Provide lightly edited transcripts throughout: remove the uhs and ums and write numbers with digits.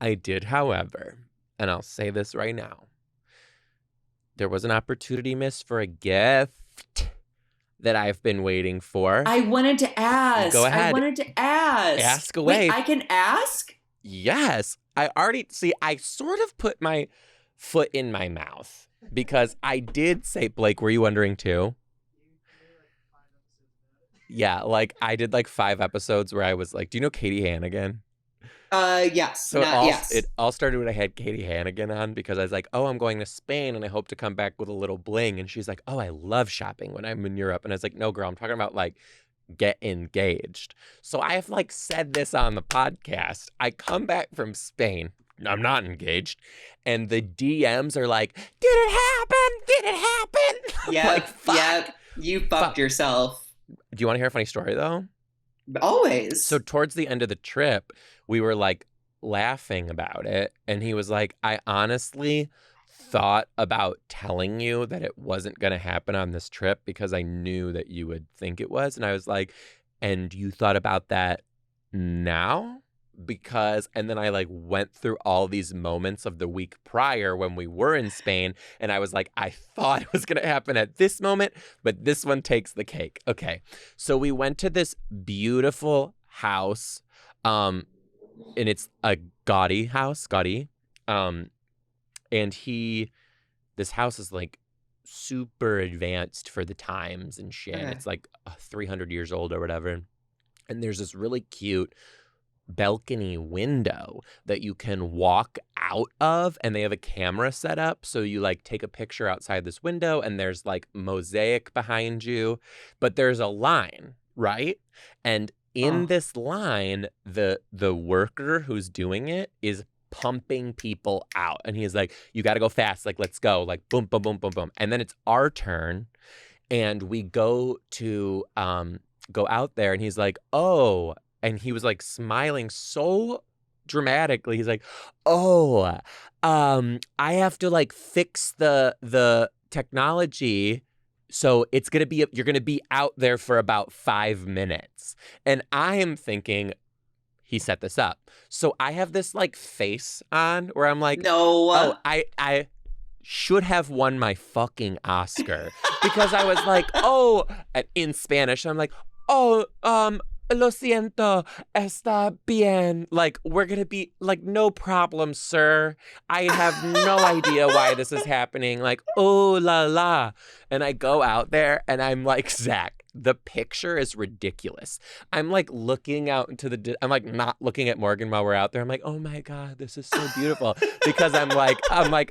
I did, however, and I'll say this right now. There was an opportunity missed for a gift that I've been waiting for. I wanted to ask. Go ahead. I wanted to ask. Ask away. Wait, I can ask? Yes. I sort of put my foot in my mouth because I did say, Blake, were you wondering too? Yeah, like I did like 5 episodes where I was like, do you know Katie Hannigan? Yes. So yes. It all started when I had Katie Hannigan on because I was like, oh, I'm going to Spain and I hope to come back with a little bling. And she's like, oh, I love shopping when I'm in Europe. And I was like, no, girl, I'm talking about like get engaged. So I have like said this on the podcast. I come back from Spain. I'm not engaged. And the DMs are like, did it happen? Did it happen? Yeah. Like, fuck. Yeah. You fucked yourself. Do you want to hear a funny story though? Always. So towards the end of the trip, we were like laughing about it. And he was like, I honestly thought about telling you that it wasn't going to happen on this trip because I knew that you would think it was. And I was like, and you thought about that now? And then I like went through all these moments of the week prior when we were in Spain. And I was like, I thought it was going to happen at this moment, but this one takes the cake. Okay. So we went to this beautiful house. And it's a Gaudi house. And this house is like super advanced for the times and shit. Okay. It's like 300 years old or whatever. And there's this really cute balcony window that you can walk out of, and they have a camera set up. So you like take a picture outside this window and there's like mosaic behind you, but there's a line, right? And in this line, the worker who's doing it is pumping people out. And he's like, you got to go fast. Like, let's go. Like, boom, boom, boom, boom, boom. And then it's our turn. And we go to go out there. And he's like, oh. And he was like smiling so dramatically. He's like, oh, I have to like fix the technology. So it's going to be, you're going to be out there for about 5 minutes. And I am thinking, he set this up. So I have this like face on where I'm like, no, oh, I should have won my fucking Oscar because I was like, oh, in Spanish, I'm like, oh, lo siento, está bien. Like, we're going to be like, no problem, sir. I have no idea why this is happening. Like, oh la la. And I go out there and I'm like, Zach, the picture is ridiculous. I'm like looking out into I'm like not looking at Morgan while we're out there. I'm like, oh my God, this is so beautiful. Because I'm like,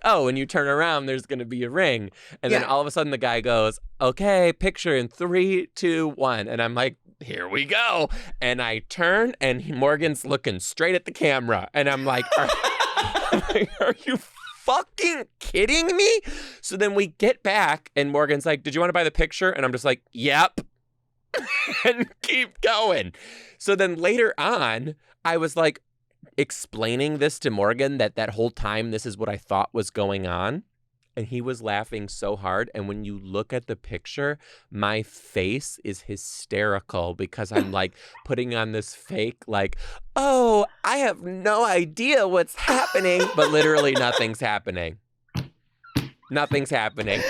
oh, when you turn around, there's going to be a ring. And then all of a sudden the guy goes, okay, picture in 3, 2, 1. And I'm like, here we go. And I turn and Morgan's looking straight at the camera. And I'm like, are you fucking kidding me? So then we get back and Morgan's like, did you want to buy the picture? And I'm just like, yep. And keep going. So then later on, I was like explaining this to Morgan that whole time this is what I thought was going on. And he was laughing so hard. And when you look at the picture, my face is hysterical because I'm like putting on this fake, like, oh, I have no idea what's happening. But literally nothing's happening. Nothing's happening.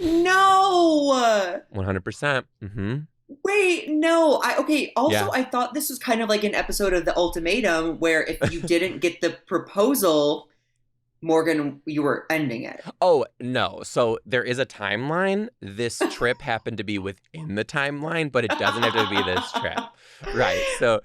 No. 100%. Mm-hmm. Wait, no. I thought this was kind of like an episode of The Ultimatum where if you didn't get the proposal, Morgan, you were ending it. Oh, no. So there is a timeline. This trip happened to be within the timeline, but it doesn't have to be this trip. Right. So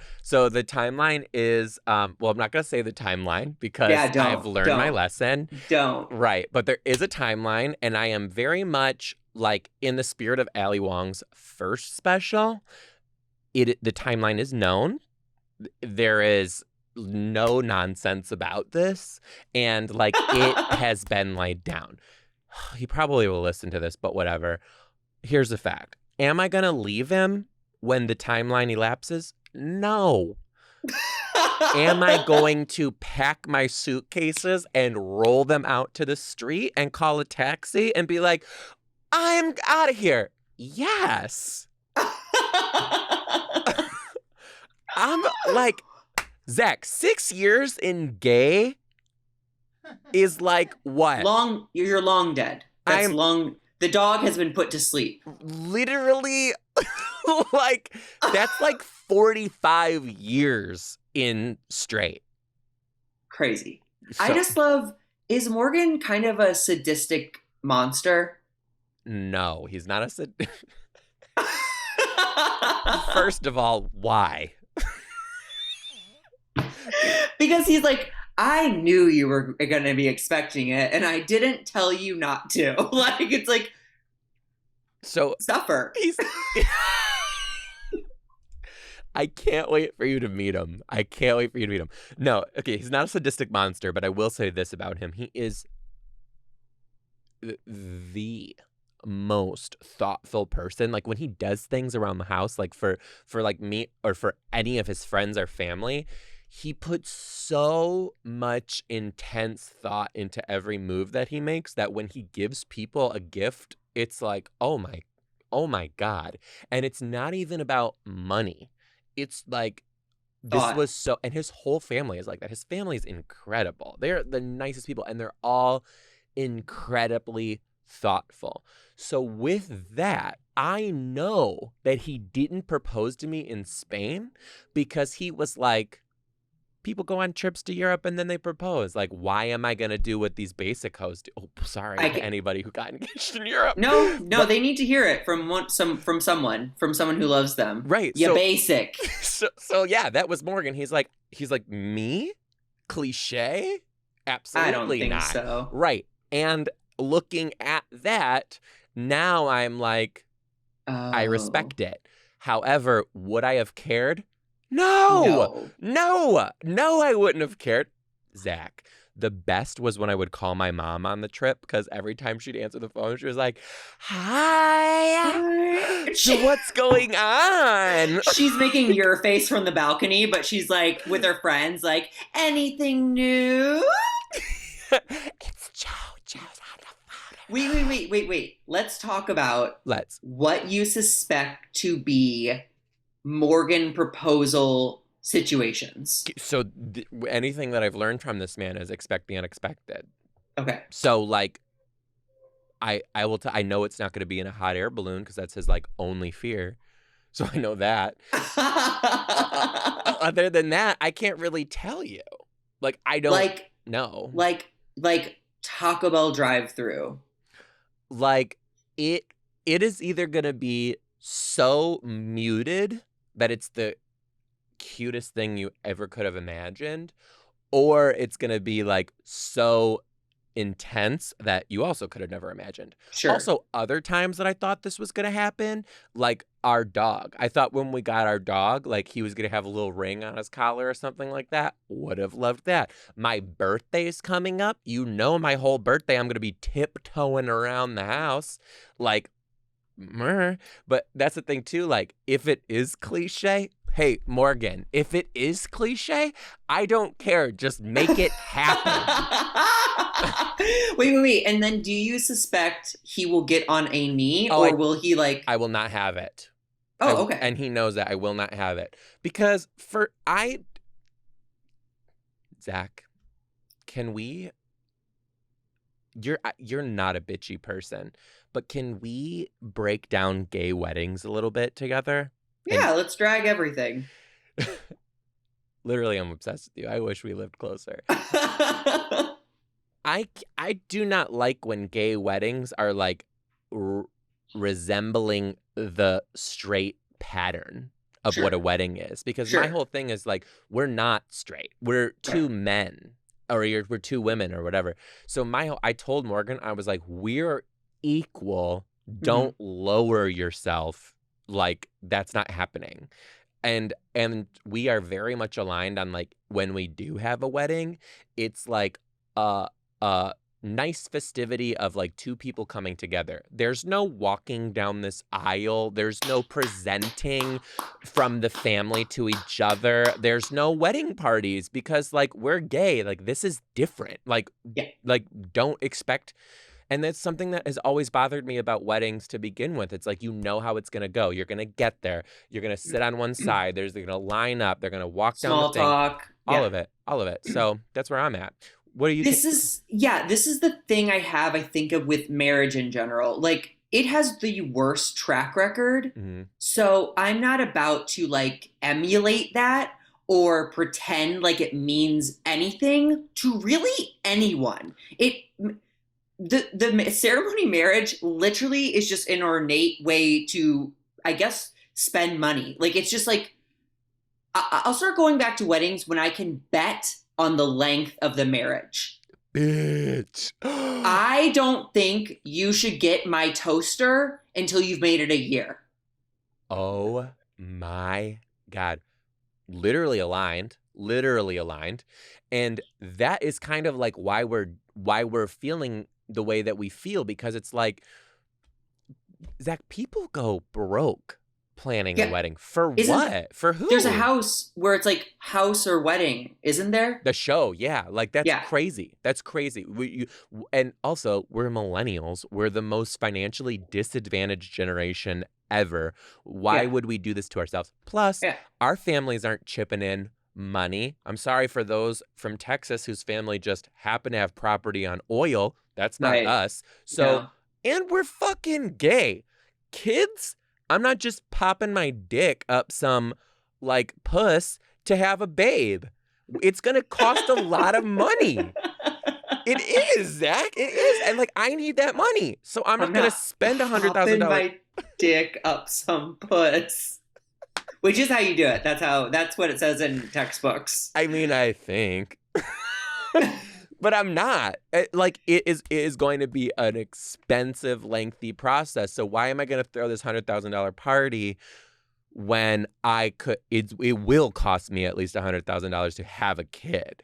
the timeline is, well, I'm not going to say the timeline because I've learned my lesson. Don't. Right. But there is a timeline, and I am very much like in the spirit of Ali Wong's first special. The timeline is known. There is no nonsense about this, and like it has been laid down. He probably will listen to this, but whatever. Here's the fact. Am I gonna leave him when the timeline elapses? No. Am I going to pack my suitcases and roll them out to the street and call a taxi and be like, I'm out of here? Yes. I'm like, Zach, 6 years in gay is like what? You're long dead. That's I'm long. The dog has been put to sleep. literally like, that's like 45 years in straight. Crazy. So, I just love, is Morgan kind of a sadistic monster? no, he's not a First of all, why? Because he's like, I knew you were going to be expecting it, and I didn't tell you not to. Like, it's like, so suffer. He's I can't wait for you to meet him. I can't wait for you to meet him. No, okay, he's not a sadistic monster, but I will say this about him. He is the most thoughtful person. Like, when he does things around the house, like for like me or for any of his friends or family, he puts so much intense thought into every move that he makes that when he gives people a gift, it's like, oh my God. And it's not even about money. It's like, this Thought. was so, and his whole family is like that. His family is incredible. They're the nicest people, and they're all incredibly thoughtful. So with that, I know that he didn't propose to me in Spain because he was like, people go on trips to Europe and then they propose. Like, why am I going to do what these basic hoes do? Oh, sorry to anybody who got engaged in Europe. No, but they need to hear it from someone who loves them. Right. Yeah, basic. So yeah, that was Morgan. He's like, me? Cliche? Absolutely I don't think not. so. Right. And looking at that, now I'm like, I respect it. However, would I have cared? No, I wouldn't have cared. Zach, the best was when I would call my mom on the trip, because every time she'd answer the phone, she was like, hi. So what's going on? She's making your face from the balcony, but she's like with her friends, like, anything new? It's Joe's on the phone. Wait. Let's talk about what you suspect to be Morgan proposal situations. So anything that I've learned from this man is expect the unexpected. Okay. So like, I know it's not going to be in a hot air balloon because that's his like only fear. So I know that. Other than that, I can't really tell you. Like, I don't know. Like Taco Bell drive-through. Like, it is either going to be so muted that it's the cutest thing you ever could have imagined, or it's going to be like so intense that you also could have never imagined. Sure. Also, other times that I thought this was going to happen, like our dog. I thought when we got our dog, like he was going to have a little ring on his collar or something like that. Would have loved that. My birthday's coming up. You know, my whole birthday, I'm going to be tiptoeing around the house like, but that's the thing too, like, if it is cliche, hey, Morgan, if it is cliche, I don't care. Just make it happen. Wait. And then do you suspect he will get on a knee will he like... I will not have it. Oh, okay. And he knows that I will not have it. Because Zach, can we... You're not a bitchy person, but can we break down gay weddings a little bit together? Yeah, let's drag everything. Literally, I'm obsessed with you. I wish we lived closer. I do not like when gay weddings are like resembling the straight pattern of what a wedding is. Because my whole thing is like, we're not straight. We're two men. Or we're two women or whatever. So I told Morgan, I was like, we're equal. Don't lower yourself. Like, that's not happening. And we are very much aligned on like, when we do have a wedding, it's like a nice festivity of like two people coming together. There's no walking down this aisle. There's no presenting from the family to each other. There's no wedding parties because like, we're gay. Like, this is different. Like, like, don't expect. And that's something that has always bothered me about weddings to begin with. It's like, you know how it's going to go. You're going to get there. You're going to sit on one side. They're going to line up. They're going to walk down the Small thing. talk. All Yeah. of it. All of it. So that's where I'm at. What do you think? This is the thing I think of with marriage in general. Like, it has the worst track record. Mm-hmm. So I'm not about to like emulate that or pretend like it means anything to really anyone. The ceremony marriage literally is just an ornate way to, I guess, spend money. Like, it's just like, I'll start going back to weddings when I can bet on the length of the marriage. Bitch. I don't think you should get my toaster until you've made it a year. Oh my God. Literally aligned. And that is kind of like why we're feeling the way that we feel, because it's like, Zach, people go broke planning a wedding. For what? For who? There's a house where it's like house or wedding, isn't there? The show, yeah. Like, that's crazy. That's crazy. And also, we're millennials. We're the most financially disadvantaged generation ever. Why would we do this to ourselves? Plus, our families aren't chipping in money. I'm sorry for those from Texas whose family just happen to have property on oil. That's not us. So, and we're fucking gay. Kids, I'm not just popping my dick up some, like, puss to have a babe. It's going to cost a lot of money. It is, Zach. It is. And, like, I need that money. So I'm not going to spend $100,000. My dick up some puss. Which is how you do it. That's what it says in textbooks. I mean, I think. But I'm not. Like, it is going to be an expensive, lengthy process. So why am I going to throw this $100,000 party when it will cost me at least $100,000 to have a kid?